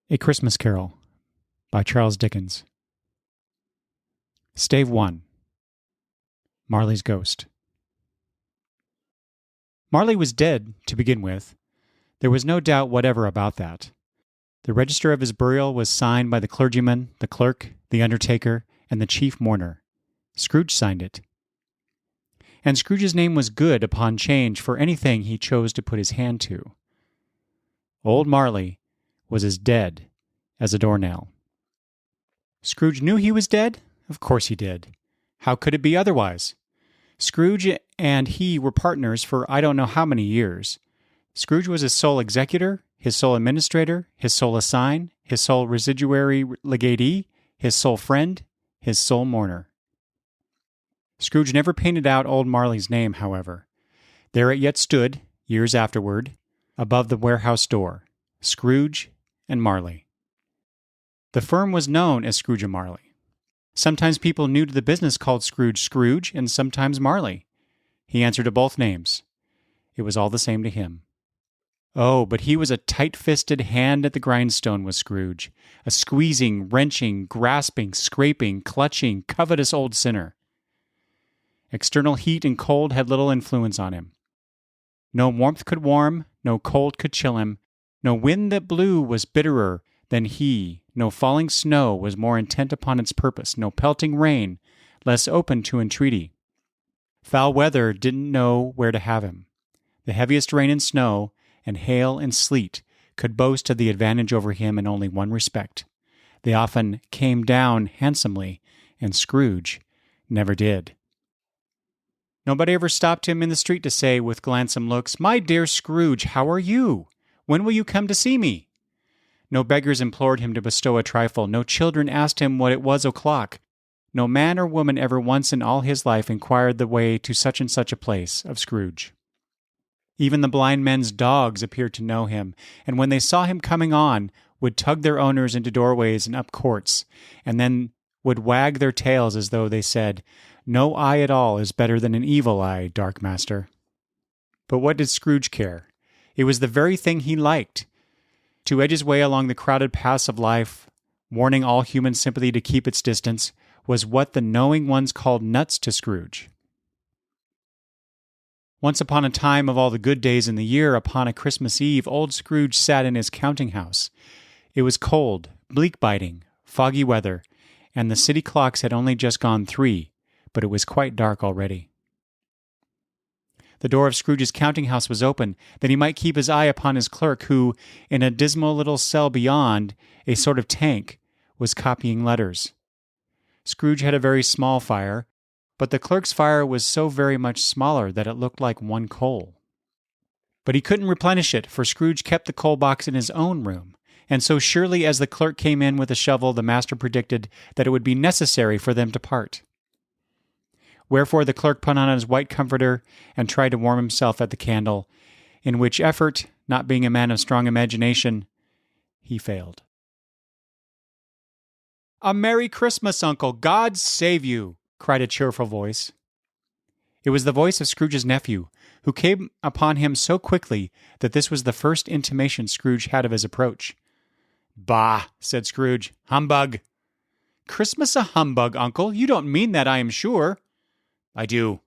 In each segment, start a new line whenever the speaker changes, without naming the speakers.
A Christmas Carol by Charles Dickens. Stave 1. Marley's Ghost. Marley was dead, to begin with. There was no doubt whatever about that. The register of his burial was signed by the clergyman, the clerk, the undertaker, and the chief mourner. Scrooge signed it. And Scrooge's name was good upon change for anything he chose to put his hand to. Old Marley was as dead as a doornail. Scrooge knew he was dead? Of course he did. How could it be otherwise? Scrooge and he were partners for I don't know how many years. Scrooge was his sole executor, his sole administrator, his sole assign, his sole residuary legatee, his sole friend, his sole mourner. Scrooge never painted out old Marley's name, however. There it yet stood, years afterward, above the warehouse door, Scrooge and Marley. The firm was known as Scrooge and Marley. Sometimes people new to the business called Scrooge Scrooge, and sometimes Marley. He answered to both names. It was all the same to him. Oh, but he was a tight-fisted hand at the grindstone, was Scrooge, a squeezing, wrenching, grasping, scraping, clutching, covetous old sinner. External heat and cold had little influence on him. No warmth could warm, no cold could chill him, no wind that blew was bitterer than he, no falling snow was more intent upon its purpose, no pelting rain less open to entreaty. Foul weather didn't know where to have him. The heaviest rain and snow, and hail and sleet could boast of the advantage over him in only one respect. They often came down handsomely, and Scrooge never did. Nobody ever stopped him in the street to say, with gladsome looks, "My dear Scrooge, how are you? When will you come to see me?" No beggars implored him to bestow a trifle. No children asked him what it was o'clock. No man or woman ever once in all his life inquired the way to such and such a place of Scrooge. Even the blind men's dogs appeared to know him, and when they saw him coming on, would tug their owners into doorways and up courts, and then would wag their tails as though they said, "No eye at all is better than an evil eye, dark master." But what did Scrooge care? It was the very thing he liked. To edge his way along the crowded paths of life, warning all human sympathy to keep its distance, was what the knowing ones called nuts to Scrooge. Once upon a time of all the good days in the year, upon a Christmas Eve, old Scrooge sat in his counting-house. It was cold, bleak-biting, foggy weather, and the city clocks had only just gone 3, but it was quite dark already. The door of Scrooge's counting-house was open, that he might keep his eye upon his clerk, who, in a dismal little cell beyond, a sort of tank, was copying letters. Scrooge had a very small fire, but the clerk's fire was so very much smaller that it looked like one coal. But he couldn't replenish it, for Scrooge kept the coal box in his own room, and so surely as the clerk came in with a shovel, the master predicted that it would be necessary for them to part. Wherefore the clerk put on his white comforter and tried to warm himself at the candle, in which effort, not being a man of strong imagination, he failed. "A Merry Christmas, Uncle! God save you!" cried a cheerful voice. It was the voice of Scrooge's nephew, who came upon him so quickly that this was the first intimation Scrooge had of his approach. "Bah!" said Scrooge. "Humbug!" "Christmas a humbug, Uncle? You don't mean that, I am sure." "I do."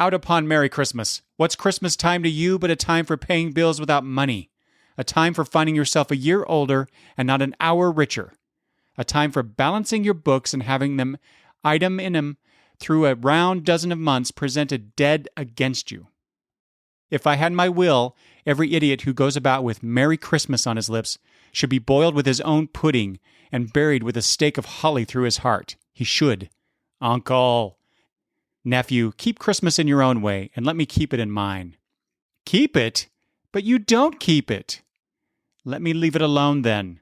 "Out upon Merry Christmas! What's Christmas time to you but a time for paying bills without money? A time for finding yourself a year older and not an hour richer? A time for balancing your books and having them item in 'em through a round dozen of months presented dead against you. If I had my will, every idiot who goes about with Merry Christmas on his lips should be boiled with his own pudding and buried with a stake of holly through his heart. He should. Uncle! Nephew, keep Christmas in your own way, and let me keep it in mine." "Keep it? But you don't keep it." "Let me leave it alone, then.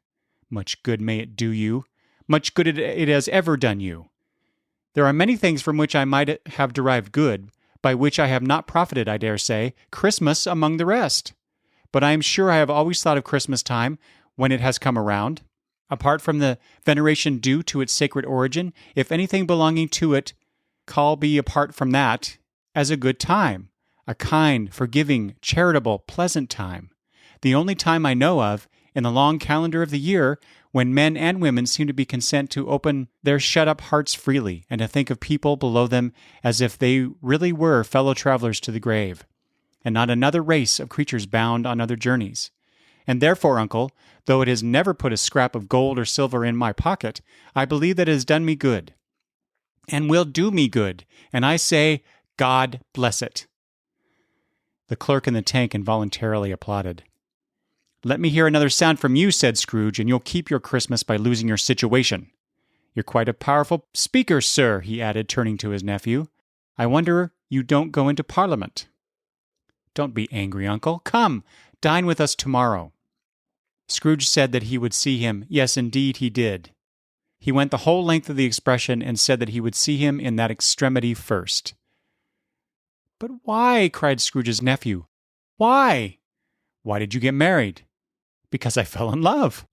Much good may it do you. Much good it has ever done you. There are many things from which I might have derived good, by which I have not profited, I dare say, Christmas among the rest. But I am sure I have always thought of Christmas time, when it has come around. Apart from the veneration due to its sacred origin, if anything belonging to it call be apart from that, as a good time, a kind, forgiving, charitable, pleasant time, the only time I know of In the long calendar of the year, when men and women seem to be content to open their shut-up hearts freely and to think of people below them as if they really were fellow travelers to the grave, and not another race of creatures bound on other journeys. And therefore, uncle, though it has never put a scrap of gold or silver in my pocket, I believe that it has done me good, and will do me good, and I say, God bless it." The clerk in the tank involuntarily applauded. "Let me hear another sound from you," said Scrooge, "and you'll keep your Christmas by losing your situation. You're quite a powerful speaker, sir," he added, turning to his nephew. "I wonder you don't go into Parliament." "Don't be angry, uncle. Come, dine with us tomorrow." Scrooge said that he would see him. Yes, indeed, he did. He went the whole length of the expression and said that he would see him in that extremity first. "But why?" cried Scrooge's nephew. "Why?" "Why did you get married?" "Because I fell in love."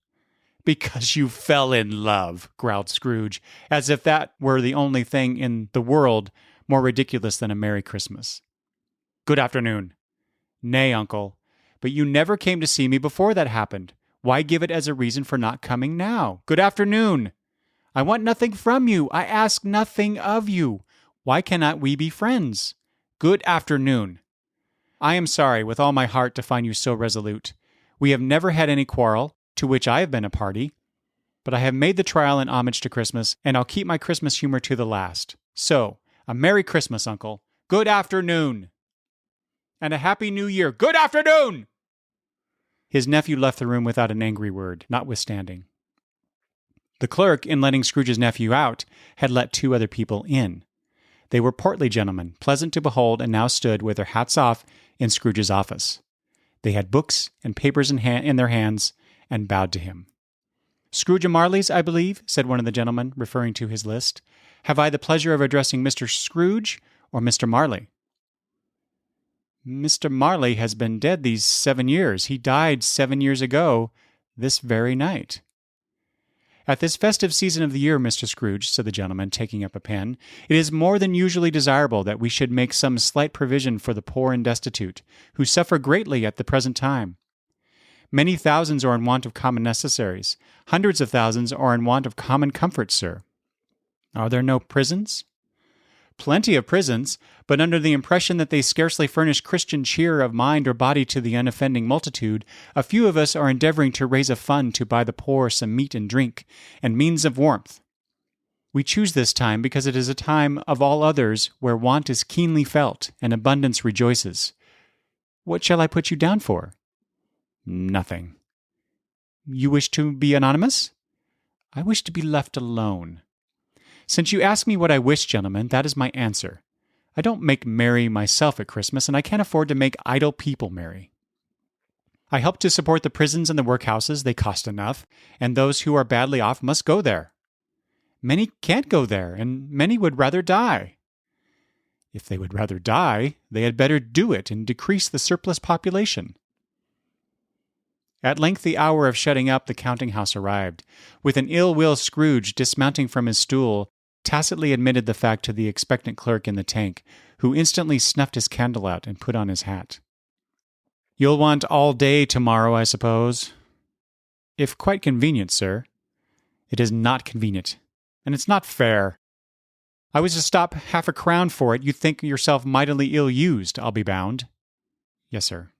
"Because you fell in love," growled Scrooge, as if that were the only thing in the world more ridiculous than a Merry Christmas. "Good afternoon." "Nay, uncle, but you never came to see me before that happened. Why give it as a reason for not coming now? Good afternoon." "I want nothing from you. I ask nothing of you. Why cannot we be friends?" "Good afternoon." "I am sorry with all my heart to find you so resolute. We have never had any quarrel, to which I have been a party. But I have made the trial in homage to Christmas, and I'll keep my Christmas humor to the last. So, a Merry Christmas, uncle. Good afternoon." "And a Happy New Year. Good afternoon." His nephew left the room without an angry word, notwithstanding. The clerk, in letting Scrooge's nephew out, had let two other people in. They were portly gentlemen, pleasant to behold, and now stood with their hats off in Scrooge's office. They had books and papers in their hands, and bowed to him. "Scrooge and Marley's, I believe," said one of the gentlemen, referring to his list. "Have I the pleasure of addressing Mr. Scrooge or Mr. Marley?" "Mr. Marley has been dead these 7 years. He died 7 years ago, this very night." "At this festive season of the year, Mr. Scrooge," said the gentleman, taking up a pen, "it is more than usually desirable that we should make some slight provision for the poor and destitute, who suffer greatly at the present time. Many thousands are in want of common necessaries. Hundreds of thousands are in want of common comforts, sir." "Are there no prisons?" "Plenty of prisons, but under the impression that they scarcely furnish Christian cheer of mind or body to the unoffending multitude, a few of us are endeavoring to raise a fund to buy the poor some meat and drink, and means of warmth. We choose this time because it is a time of all others where want is keenly felt and abundance rejoices. What shall I put you down for?" "Nothing." "You wish to be anonymous?" "I wish to be left alone." "Since you ask me what I wish, gentlemen, that is my answer. I don't make merry myself at Christmas, and I can't afford to make idle people merry. I help to support the prisons and the workhouses. They cost enough, and those who are badly off must go there. Many can't go there, and many would rather die. If they would rather die, they had better do it and decrease the surplus population." At length the hour of shutting up the counting-house arrived. With an ill-will, Scrooge, dismounting from his stool, tacitly admitted the fact to the expectant clerk in the tank, who instantly snuffed his candle out and put on his hat. "You'll want all day tomorrow, I suppose?" "If quite convenient, sir." "It is not convenient, and it's not fair. I was to stop half-a-crown for it. You'd think yourself mightily ill-used, I'll be bound." "Yes, sir."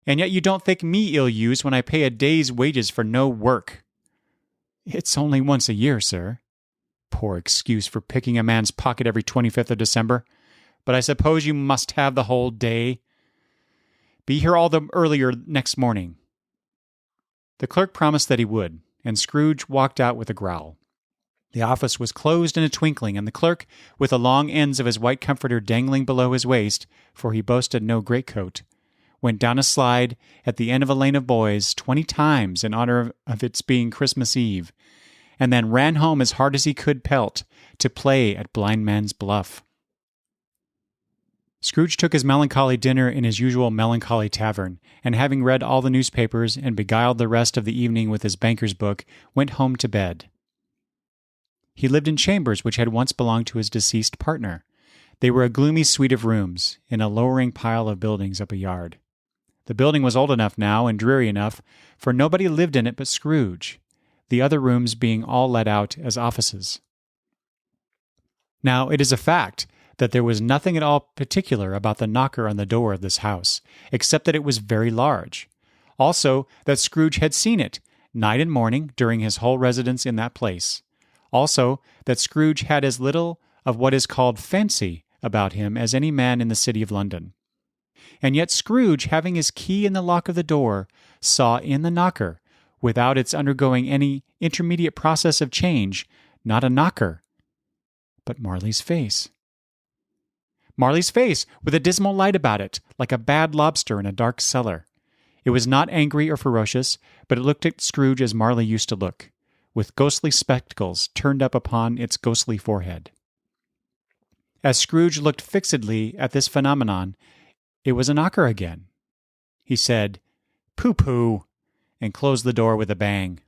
"And yet you don't think me ill-used when I pay a day's wages for no work." "It's only once a year, sir." "Poor excuse for picking a man's pocket every 25th of December. But I suppose you must have the whole day. Be here all the earlier next morning." The clerk promised that he would, and Scrooge walked out with a growl. The office was closed in a twinkling, and the clerk, with the long ends of his white comforter dangling below his waist, for he boasted no greatcoat, went down a slide at the end of a lane of boys 20 times in honor of its being Christmas Eve, and then ran home as hard as he could pelt to play at Blind Man's Bluff. Scrooge took his melancholy dinner in his usual melancholy tavern, and having read all the newspapers and beguiled the rest of the evening with his banker's book, went home to bed. He lived in chambers which had once belonged to his deceased partner. They were a gloomy suite of rooms in a lowering pile of buildings up a yard. The building was old enough now and dreary enough, for nobody lived in it but Scrooge, the other rooms being all let out as offices. Now, it is a fact that there was nothing at all particular about the knocker on the door of this house, except that it was very large. Also, that Scrooge had seen it, night and morning, during his whole residence in that place. Also, that Scrooge had as little of what is called fancy about him as any man in the city of London. And yet Scrooge, having his key in the lock of the door, saw in the knocker, without its undergoing any intermediate process of change, not a knocker, but Marley's face. Marley's face, with a dismal light about it, like a bad lobster in a dark cellar. It was not angry or ferocious, but it looked at Scrooge as Marley used to look, with ghostly spectacles turned up upon its ghostly forehead. As Scrooge looked fixedly at this phenomenon, it was a knocker again. He said, "Pooh-pooh," and closed the door with a bang.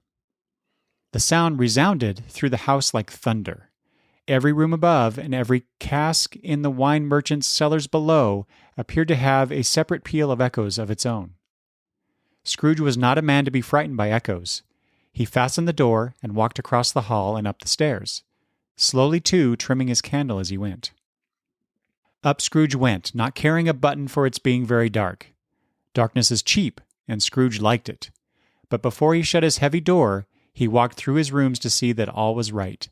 The sound resounded through the house like thunder. Every room above and every cask in the wine merchant's cellars below appeared to have a separate peal of echoes of its own. Scrooge was not a man to be frightened by echoes. He fastened the door and walked across the hall and up the stairs, slowly too, trimming his candle as he went. Up Scrooge went, not caring a button for its being very dark. Darkness is cheap, and Scrooge liked it. But before he shut his heavy door, he walked through his rooms to see that all was right.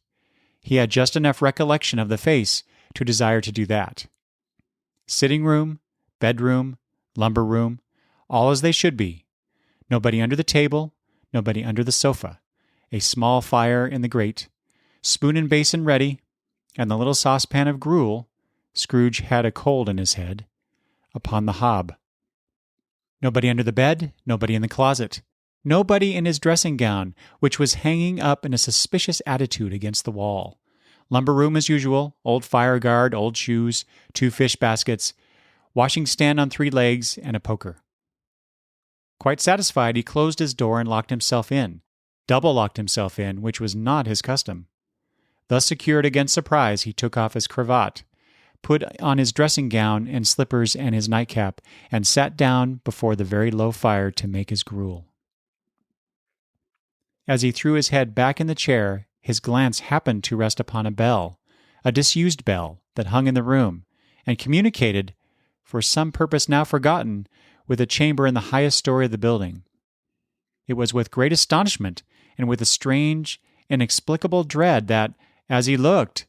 He had just enough recollection of the face to desire to do that. Sitting room, bedroom, lumber room, all as they should be. Nobody under the table, nobody under the sofa. A small fire in the grate, spoon and basin ready, and the little saucepan of gruel, Scrooge had a cold in his head, upon the hob. Nobody under the bed, nobody in the closet. Nobody in his dressing gown, which was hanging up in a suspicious attitude against the wall. Lumber room as usual, old fire guard, old shoes, 2 fish baskets, washing stand on 3 legs, and a poker. Quite satisfied, he closed his door and locked himself in, double-locked himself in, which was not his custom. Thus secured against surprise, he took off his cravat, put on his dressing gown and slippers and his nightcap, and sat down before the very low fire to make his gruel. As he threw his head back in the chair, his glance happened to rest upon a bell, a disused bell that hung in the room, and communicated, for some purpose now forgotten, with a chamber in the highest story of the building. It was with great astonishment and with a strange, inexplicable dread that, as he looked,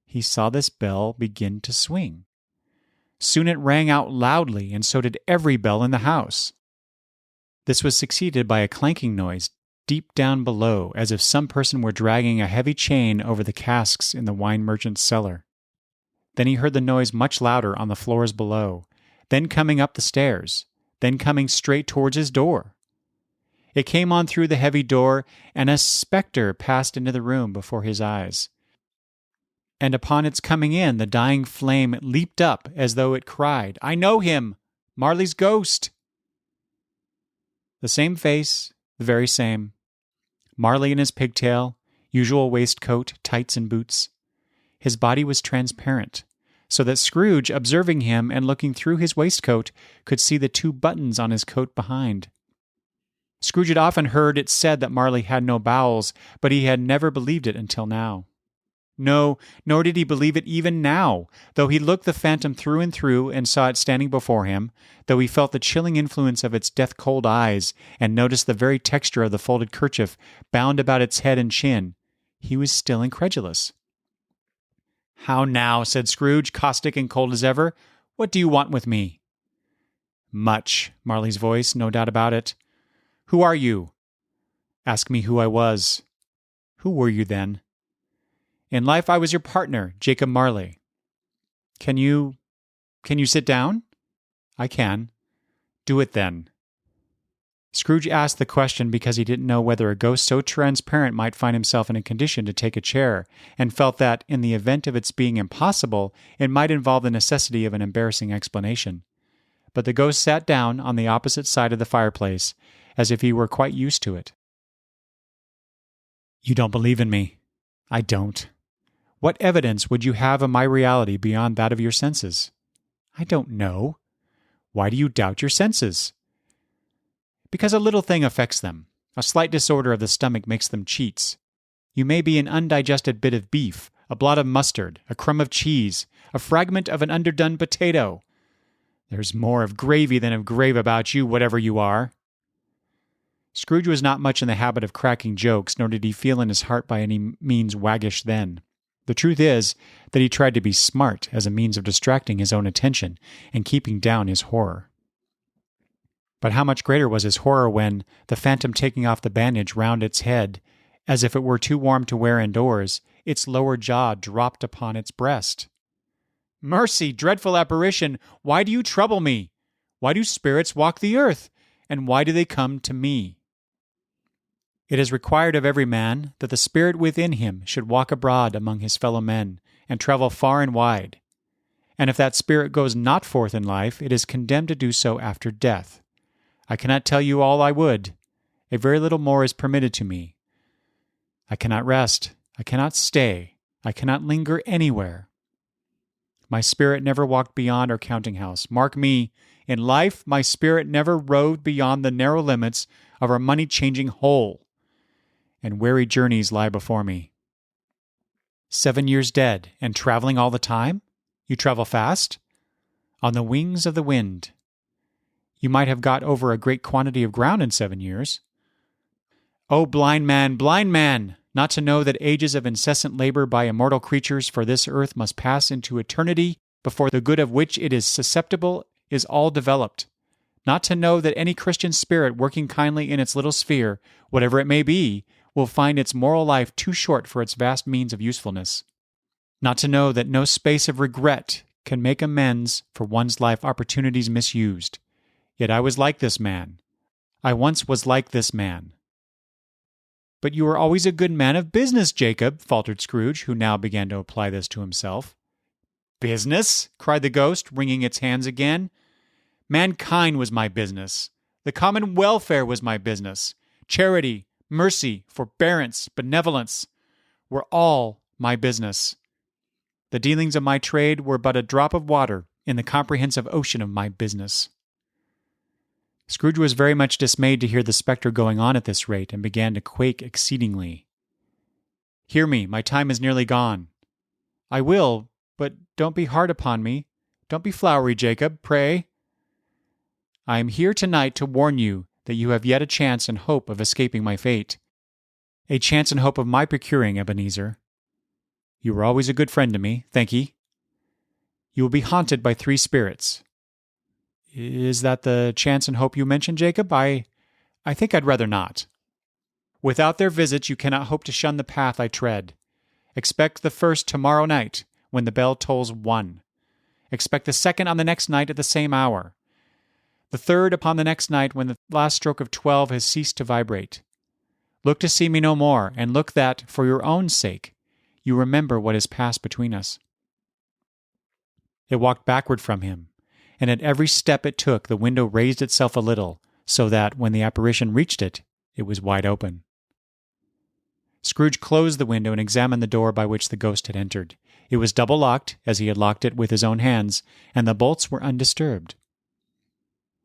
he saw this bell begin to swing. Soon it rang out loudly, and so did every bell in the house. This was succeeded by a clanking noise deep down below, as if some person were dragging a heavy chain over the casks in the wine merchant's cellar. Then he heard the noise much louder on the floors below, then coming up the stairs, then coming straight towards his door. It came on through the heavy door, and a spectre passed into the room before his eyes. And upon its coming in, the dying flame leaped up as though it cried, "I know him! Marley's ghost!" The same face, the very same. Marley in his pigtail, usual waistcoat, tights and boots. His body was transparent, so that Scrooge, observing him and looking through his waistcoat, could see the 2 buttons on his coat behind. Scrooge had often heard it said that Marley had no bowels, but he had never believed it until now. No, nor did he believe it even now, though he looked the phantom through and through and saw it standing before him, though he felt the chilling influence of its death-cold eyes and noticed the very texture of the folded kerchief bound about its head and chin. He was still incredulous. "How now?" said Scrooge, caustic and cold as ever. "What do you want with me?" "Much," Marley's voice, no doubt about it. "Who are you?" "Ask me who I was." "Who were you then?" "In life I was your partner, Jacob Marley." Can you sit down?" "I can." "Do it then." Scrooge asked the question because he didn't know whether a ghost so transparent might find himself in a condition to take a chair, and felt that, in the event of its being impossible, it might involve the necessity of an embarrassing explanation. But the ghost sat down on the opposite side of the fireplace, as if he were quite used to it. "You don't believe in me." "I don't." "What evidence would you have of my reality beyond that of your senses?" "I don't know." "Why do you doubt your senses?" Because a little thing affects them. A slight disorder of the stomach makes them cheats. You may be an undigested bit of beef, a blot of mustard, a crumb of cheese, a fragment of an underdone potato. There's more of gravy than of grave about you, whatever you are. Scrooge was not much in the habit of cracking jokes, nor did he feel in his heart by any means waggish then. The truth is that he tried to be smart as a means of distracting his own attention and keeping down his horror. But how much greater was his horror when, the phantom taking off the bandage round its head, as if it were too warm to wear indoors, its lower jaw dropped upon its breast. "Mercy, dreadful apparition, why do you trouble me? Why do spirits walk the earth? And why do they come to me?" It is required of every man that the spirit within him should walk abroad among his fellow men, and travel far and wide. And if that spirit goes not forth in life, it is condemned to do so after death. I cannot tell you all I would. A very little more is permitted to me. I cannot rest. I cannot stay. I cannot linger anywhere. My spirit never walked beyond our counting-house. Mark me, in life my spirit never roved beyond the narrow limits of our money-changing hole. And weary journeys lie before me. 7 years dead, and traveling all the time? You travel fast? On the wings of the wind. You might have got over a great quantity of ground in 7 years. O blind man, not to know that ages of incessant labor by immortal creatures for this earth must pass into eternity before the good of which it is susceptible is all developed. Not to know that any Christian spirit working kindly in its little sphere, whatever it may be, will find its moral life too short for its vast means of usefulness. Not to know that no space of regret can make amends for one's life opportunities misused. Yet I was like this man. I once was like this man. But you were always a good man of business, Jacob, faltered Scrooge, who now began to apply this to himself. Business? Cried the ghost, wringing its hands again. Mankind was my business. The common welfare was my business. Charity, mercy, forbearance, benevolence were all my business. The dealings of my trade were but a drop of water in the comprehensive ocean of my business. Scrooge was very much dismayed to hear the spectre going on at this rate, and began to quake exceedingly. Hear me, my time is nearly gone. I will, but don't be hard upon me. Don't be flowery, Jacob, pray. I am here tonight to warn you that you have yet a chance and hope of escaping my fate. A chance and hope of my procuring, Ebenezer. You were always a good friend to me, thank ye. You will be haunted by 3 spirits. Is that the chance and hope you mentioned, Jacob? I think I'd rather not. Without their visits, you cannot hope to shun the path I tread. Expect the first tomorrow night, when the bell tolls 1. Expect the second on the next night at the same hour. The third upon the next night, when the last stroke of 12 has ceased to vibrate. Look to see me no more, and look that, for your own sake, you remember what has passed between us. It walked backward from him, and at every step it took the window raised itself a little, so that, when the apparition reached it, it was wide open. Scrooge closed the window and examined the door by which the ghost had entered. It was double-locked, as he had locked it with his own hands, and the bolts were undisturbed.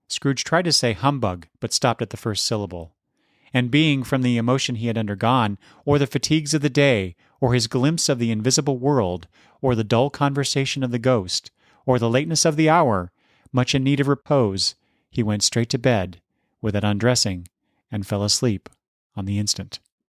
Scrooge tried to say humbug, but stopped at the first syllable. And being, from the emotion he had undergone, or the fatigues of the day, or his glimpse of the invisible world, or the dull conversation of the ghost, or the lateness of the hour, much in need of repose, he went straight to bed, without undressing, and fell asleep on the instant.